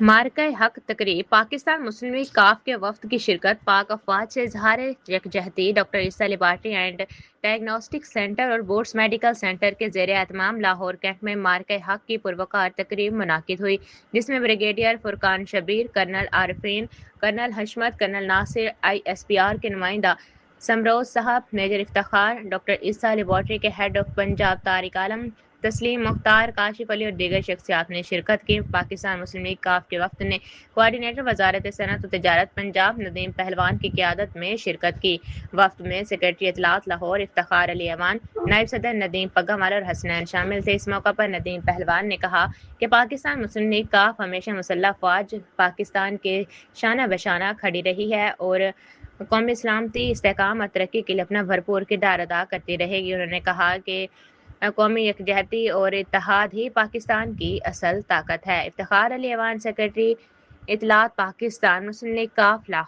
مارکہ حق تقریب پاکستان مسلم لیگ کاف کے وفد کی شرکت پاک افواج سے اظہار یکجہتی doctor Isa laboratory and diagnostic centre اور بوٹس میڈیکل سینٹر کے زیر اہتمام لاہور کینٹ میں مارکہ حق کی پروقار تقریب منعقد ہوئی، جس میں بریگیڈیئر فرقان شبیر، کرنل عارفین، کرنل حشمت، کرنل ناصر، ISPR کے نمائندہ سمروز صاحب، میجر افتخار، ڈاکٹر عیسیٰ لیبارٹری کے ہیڈ آف پنجاب طارق عالم، تسلیم مختار، کاشف علی اور دیگر شخصیات نے شرکت کی۔ پاکستان مسلم لیگ کاف کے وفد نے کوآرڈینیٹر وزارت صنعت و تجارت پنجاب ندیم پہلوان کی قیادت میں شرکت کی۔ وفد میں سیکریٹری اطلاعات لاہور افتخار علی ایوان، نائب صدر ندیم پگمال اور حسنین شامل تھے۔ اس موقع پر ندیم پہلوان نے کہا کہ پاکستان مسلم لیگ کاف ہمیشہ مسلح افواج پاکستان کے شانہ بشانہ کھڑی رہی ہے اور قومی سلامتی، استحکام اور ترقی کے لیے اپنا بھرپور کردار ادا کرتی رہے گی۔ انہوں نے کہا کہ قومی یکجہتی اور اتحاد ہی پاکستان کی اصل طاقت ہے۔ افتخار علی ایوان، سیکریٹری اطلاعات، پاکستان مسلم لیگ کاف لاہور۔